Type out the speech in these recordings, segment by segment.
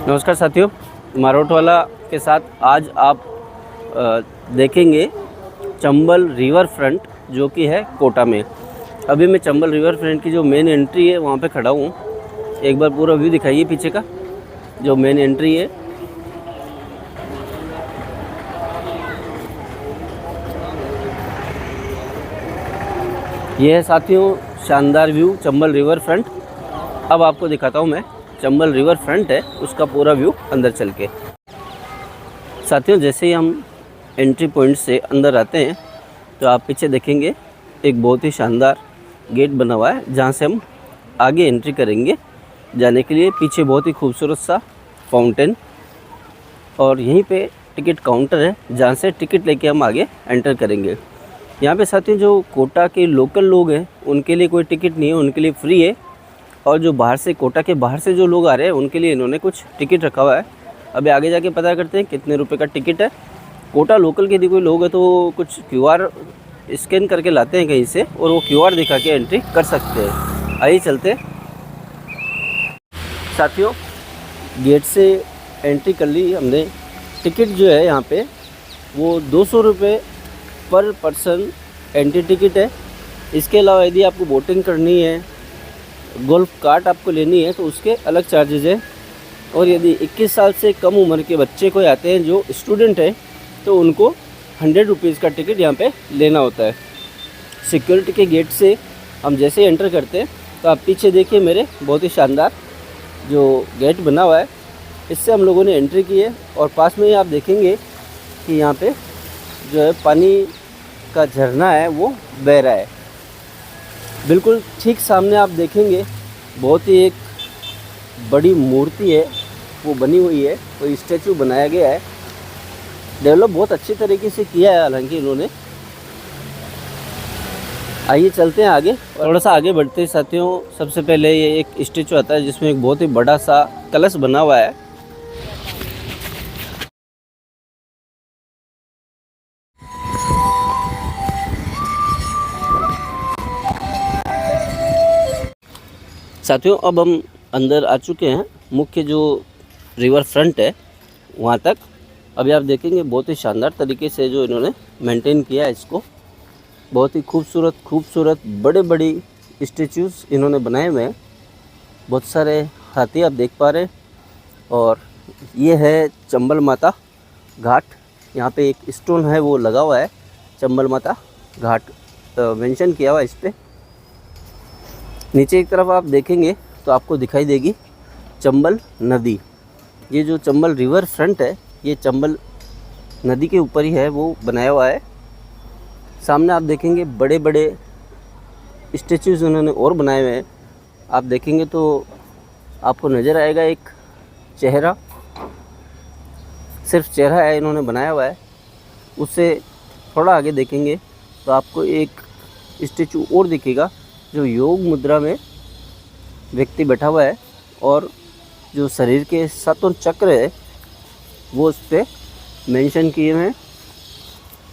नमस्कार साथियों, मारोटवाला के साथ आज आप देखेंगे चंबल रिवर फ्रंट जो कि है कोटा में। अभी मैं चंबल रिवर फ्रंट की जो मेन एंट्री है वहाँ पे खड़ा हूँ। एक बार पूरा व्यू दिखाइए पीछे का, जो मेन एंट्री है। यह है साथियों शानदार व्यू चंबल रिवर फ्रंट। अब आपको दिखाता हूँ मैं चंबल रिवर फ्रंट है उसका पूरा व्यू अंदर चल के। साथियों जैसे ही हम एंट्री पॉइंट से अंदर आते हैं तो आप पीछे देखेंगे एक बहुत ही शानदार गेट बना हुआ है जहाँ से हम आगे एंट्री करेंगे जाने के लिए। पीछे बहुत ही खूबसूरत सा फाउंटेन और यहीं पे टिकट काउंटर है जहाँ से टिकट लेके हम आगे एंटर करेंगे। यहाँ पे साथियों जो कोटा के लोकल लोग हैं उनके लिए कोई टिकट नहीं है, उनके लिए फ्री है। और जो बाहर से कोटा के बाहर से जो लोग आ रहे हैं उनके लिए इन्होंने कुछ टिकट रखा हुआ है। अभी आगे जाके पता करते हैं कितने रुपए का टिकट है। कोटा लोकल के यदि कोई लोग है तो कुछ QR स्कैन करके लाते हैं कहीं से और वो QR दिखा के एंट्री कर सकते हैं। आइए चलते साथियों, गेट से एंट्री कर ली हमने। टिकट जो है यहाँ पे वो 200 रुपये पर पर्सन एंट्री टिकट है। इसके अलावा यदि आपको बोटिंग करनी है, गोल्फ कार्ट आपको लेनी है तो उसके अलग चार्जेज है। और यदि 21 साल से कम उम्र के बच्चे कोई आते हैं जो स्टूडेंट हैं तो उनको 100 रुपीज़ का टिकट यहाँ पे लेना होता है। सिक्योरिटी के गेट से हम जैसे एंटर करते हैं तो आप पीछे देखिए मेरे बहुत ही शानदार जो गेट बना हुआ है, इससे हम लोगों ने एंट्री की है। और पास में ही आप देखेंगे कि यहाँ पे जो है पानी का झरना है वो बह रहा है। बिल्कुल ठीक सामने आप देखेंगे बहुत ही एक बड़ी मूर्ति है वो बनी हुई है, कोई स्टैचू बनाया गया है। डेवलप बहुत अच्छी तरीके से किया है हालांकि इन्होंने। आइए चलते हैं आगे, थोड़ा सा आगे बढ़ते हैं साथियों। सबसे पहले ये एक स्टैचू आता है जिसमें एक बहुत ही बड़ा सा कलश बना हुआ है। साथियों अब हम अंदर आ चुके हैं, मुख्य जो रिवर फ्रंट है वहाँ तक। अभी आप देखेंगे बहुत ही शानदार तरीके से जो इन्होंने मेंटेन किया है इसको। बहुत ही खूबसूरत बड़े बड़ी स्टेच्यूज़ इन्होंने बनाए हुए हैं। बहुत सारे हाथी आप देख पा रहे हैं। और ये है चंबल माता घाट। यहाँ पे एक स्टोन है वो लगा हुआ है, चंबल माता घाट मेंशन किया हुआ है इस पर। नीचे एक तरफ आप देखेंगे तो आपको दिखाई देगी चंबल नदी। ये जो चंबल रिवर फ्रंट है ये चंबल नदी के ऊपर ही है वो बनाया हुआ है। सामने आप देखेंगे बड़े बड़े स्टेच्यूज़ उन्होंने और बनाए हुए हैं। आप देखेंगे तो आपको नज़र आएगा एक चेहरा, सिर्फ चेहरा है इन्होंने बनाया हुआ है। उससे थोड़ा आगे देखेंगे तो आपको एक स्टेचू और दिखेगा जो योग मुद्रा में व्यक्ति बैठा हुआ है और जो शरीर के 7 चक्र है वो उस पर मेंशन किए हुए हैं।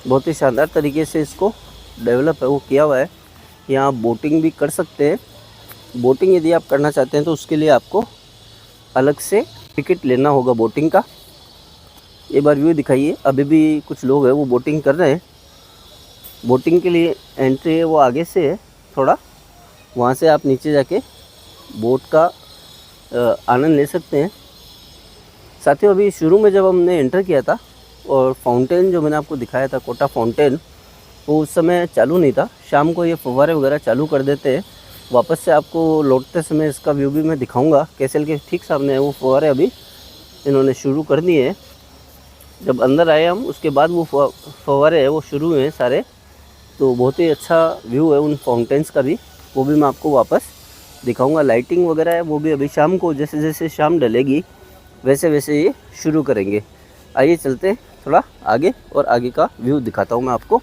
बहुत ही शानदार तरीके से इसको डेवलप है वो किया हुआ है। यहाँ आप बोटिंग भी कर सकते हैं। बोटिंग यदि आप करना चाहते हैं तो उसके लिए आपको अलग से टिकट लेना होगा बोटिंग का। एक बार व्यू दिखाइए, अभी भी कुछ लोग हैं वो बोटिंग कर रहे हैं। बोटिंग के लिए एंट्री है वो आगे से है थोड़ा, वहाँ से आप नीचे जाके बोट का आनंद ले सकते हैं। साथियों अभी शुरू में जब हमने एंटर किया था और फाउंटेन जो मैंने आपको दिखाया था कोटा फाउंटेन, वो उस समय चालू नहीं था। शाम को ये फव्वारे वगैरह चालू कर देते हैं। वापस से आपको लौटते समय इसका व्यू भी मैं दिखाऊंगा। कैसल के ठीक सामने है वो फव्वारे, अभी इन्होंने शुरू कर दिए हैं। जब अंदर आए हम उसके बाद वो फव्वारे है वो शुरू हुए हैं सारे। तो बहुत ही अच्छा व्यू है उन फाउंटेन्स का भी, वो भी मैं आपको वापस दिखाऊंगा। लाइटिंग वगैरह है वो भी अभी शाम को जैसे जैसे शाम ढलेगी वैसे वैसे ये शुरू करेंगे। आइए चलते हैं थोड़ा आगे और आगे का व्यू दिखाता हूँ मैं आपको।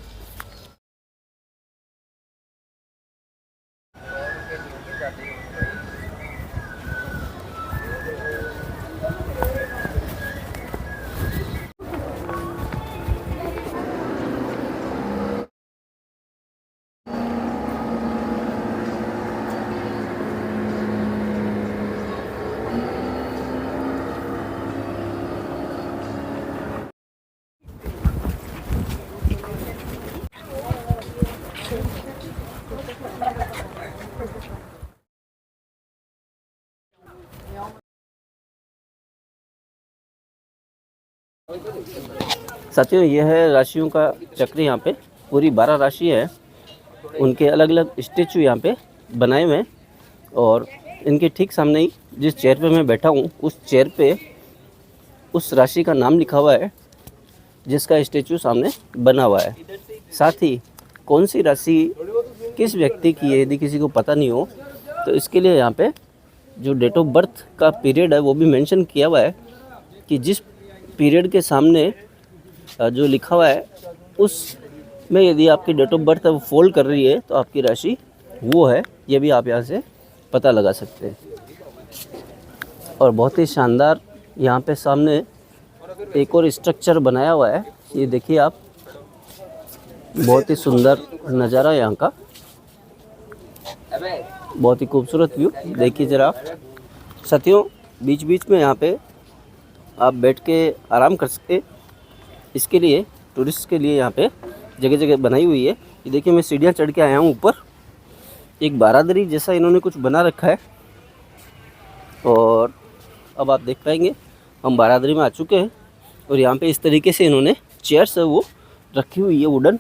साथियों, यह है राशियों का चक्र। यहाँ पे पूरी 12 राशि है, उनके अलग अलग स्टेचू यहाँ पे बनाए हुए हैं। और इनके ठीक सामने ही जिस चेयर पे मैं बैठा हूँ, उस चेयर पे उस राशि का नाम लिखा हुआ है जिसका स्टेचू सामने बना हुआ है। साथ ही कौन सी राशि किस व्यक्ति की है, यदि किसी को पता नहीं हो तो इसके लिए यहाँ पे जो डेट ऑफ बर्थ का पीरियड है वो भी मेंशन किया हुआ है कि जिस पीरियड के सामने जो लिखा हुआ है उसमें यदि आपकी डेट ऑफ बर्थ वो फॉल कर रही है तो आपकी राशि वो है। ये भी आप यहाँ से पता लगा सकते हैं। और बहुत ही शानदार यहाँ पे सामने एक और स्ट्रक्चर बनाया हुआ है, ये देखिए आप, बहुत ही सुंदर नज़ारा यहाँ का, बहुत ही खूबसूरत व्यू देखिए ज़रा आप। साथियों, बीच बीच में यहाँ पे आप बैठ के आराम कर सकते, इसके लिए टूरिस्ट के लिए यहाँ पे जगह जगह बनाई हुई है। ये देखिए, मैं सीढ़ियाँ चढ़ के आया हूँ ऊपर, एक बारादरी जैसा इन्होंने कुछ बना रखा है। और अब आप देख पाएंगे हम बारादरी में आ चुके हैं और यहाँ पे इस तरीके से इन्होंने चेयर्स है वो रखी हुई है वुडन।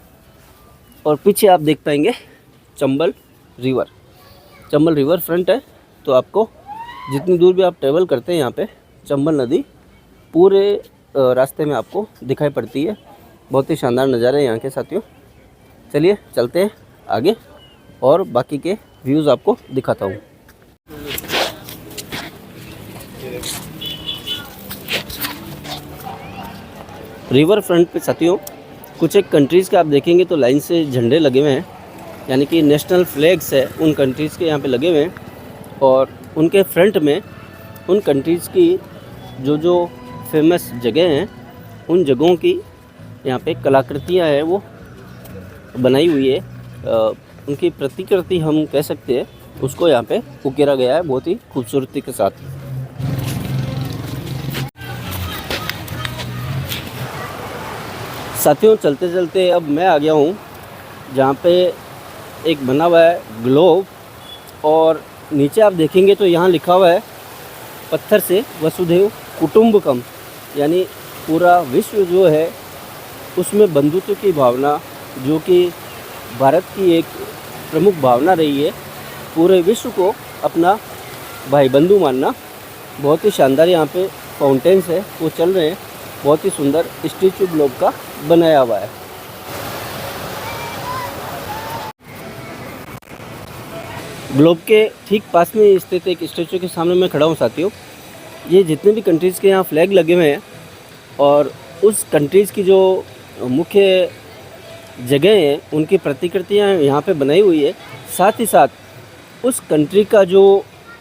और पीछे आप देख पाएंगे चंबल रिवर फ्रंट है। तो आपको जितनी दूर भी आप ट्रेवल करते हैं यहाँ पे चंबल नदी पूरे रास्ते में आपको दिखाई पड़ती है। बहुत ही शानदार नज़ारे हैं यहाँ के साथियों। चलिए चलते हैं आगे और बाकी के व्यूज़ आपको दिखाता हूँ। रिवर फ्रंट पे साथियों कुछ एक कंट्रीज़ के आप देखेंगे तो लाइन से झंडे लगे हुए हैं, यानी कि नेशनल फ्लैग्स है उन कंट्रीज़ के यहाँ पे लगे हुए हैं। और उनके फ्रंट में उन कंट्रीज़ की जो फेमस जगह हैं उन जगहों की यहाँ पे कलाकृतियाँ हैं वो बनाई हुई है। उनकी प्रतिकृति हम कह सकते हैं, उसको यहाँ पे उकेरा गया है बहुत ही खूबसूरती के साथ। साथियों, चलते चलते अब मैं आ गया हूँ जहाँ पे एक बना हुआ है ग्लोब, और नीचे आप देखेंगे तो यहाँ लिखा हुआ है पत्थर से वसुधैव कुटुंबकम, यानी पूरा विश्व जो है उसमें बंधुत्व की भावना, जो कि भारत की एक प्रमुख भावना रही है, पूरे विश्व को अपना भाई बंधु मानना। बहुत ही शानदार यहाँ पे फाउंटेन्स है वो चल रहे हैं, बहुत ही सुंदर स्टैचू ग्लोब का बनाया हुआ है। ग्लोब के ठीक पास में स्थित एक स्टैचू के सामने मैं खड़ा हूँ साथियों। ये जितने भी कंट्रीज़ के यहाँ फ्लैग लगे हुए हैं और उस कंट्रीज़ की जो मुख्य जगह हैं उनकी प्रतिकृतियाँ यहाँ पे बनाई हुई है। साथ ही साथ उस कंट्री का जो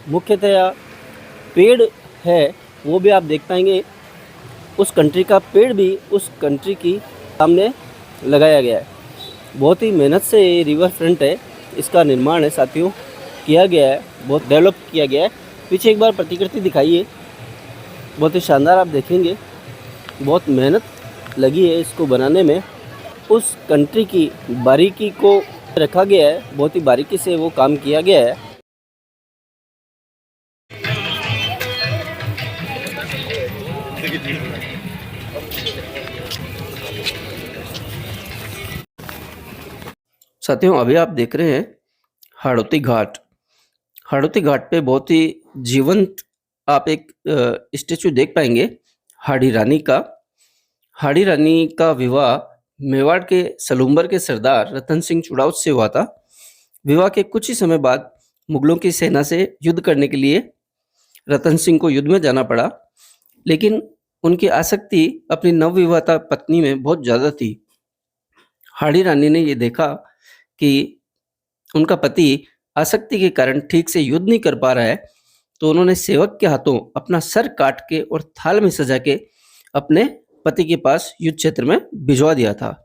मुख्यतया पेड़ है वो भी आप देख पाएंगे, उस कंट्री का पेड़ भी उस कंट्री की सामने लगाया गया है। बहुत ही मेहनत से ये रिवर फ्रंट है, इसका निर्माण है साथियों किया गया है, बहुत डेवलप किया गया है। पीछे एक बार प्रतिकृति दिखाइए, बहुत ही शानदार आप देखेंगे, बहुत मेहनत लगी है इसको बनाने में। उस कंट्री की बारीकी को रखा गया है, बहुत ही बारीकी से वो काम किया गया है। साथियों, अभी आप देख रहे हैं हाड़ौती घाट। हाड़ौती घाट पे बहुत ही जीवंत आप एक स्टेचू देख पाएंगे हाड़ी रानी का। हाड़ी रानी का विवाह मेवाड़ के सलूम्बर के सरदार रतन सिंह चुड़ाउत से हुआ था। विवाह के कुछ ही समय बाद मुगलों की सेना से युद्ध करने के लिए रतन सिंह को युद्ध में जाना पड़ा, लेकिन उनकी आसक्ति अपनी नवविवाहिता पत्नी में बहुत ज़्यादा थी। हाड़ी रानी ने ये देखा कि उनका पति आसक्ति के कारण ठीक से युद्ध नहीं कर पा रहा है, तो उन्होंने सेवक के हाथों अपना सर काट के और थाल में सजा के अपने पति के पास युद्ध क्षेत्र में भिजवा दिया था।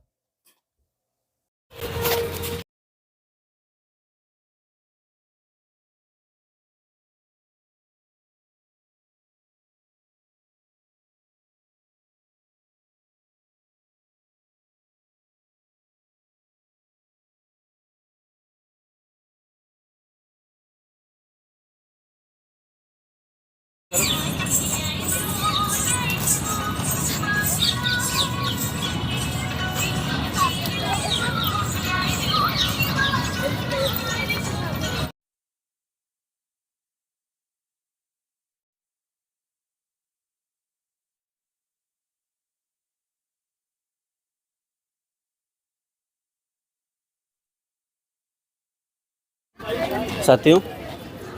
साथियों,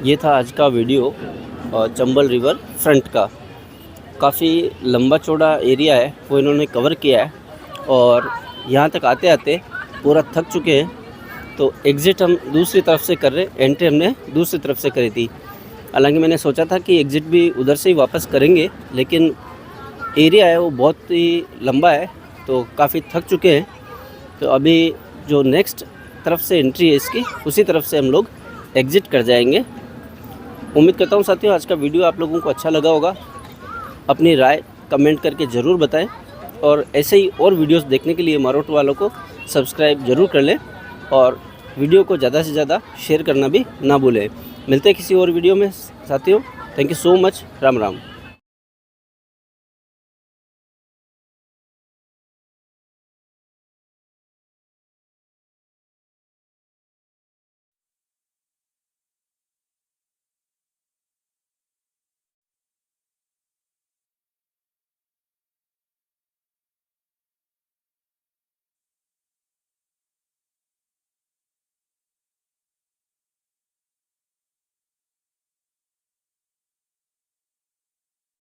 ये था आज का वीडियो चंबल रिवर फ्रंट का। काफ़ी लंबा चौड़ा एरिया है वो इन्होंने कवर किया है और यहाँ तक आते आते पूरा थक चुके हैं। तो एग्ज़िट हम दूसरी तरफ से कर रहे, एंट्री हमने दूसरी तरफ से करी थी। हालांकि मैंने सोचा था कि एग्ज़िट भी उधर से ही वापस करेंगे, लेकिन एरिया है वो बहुत ही लंबा है तो काफ़ी थक चुके हैं। तो अभी जो नेक्स्ट तरफ से एंट्री है इसकी, उसी तरफ से हम लोग एग्ज़िट कर जाएंगे। उम्मीद करता हूँ साथियों आज का वीडियो आप लोगों को अच्छा लगा होगा। अपनी राय कमेंट करके ज़रूर बताएं और ऐसे ही और वीडियोस देखने के लिए मारोट वालों को सब्सक्राइब ज़रूर कर लें और वीडियो को ज़्यादा से ज़्यादा शेयर करना भी ना भूलें। मिलते हैं किसी और वीडियो में साथियों। Thank you so much. Ram Ram.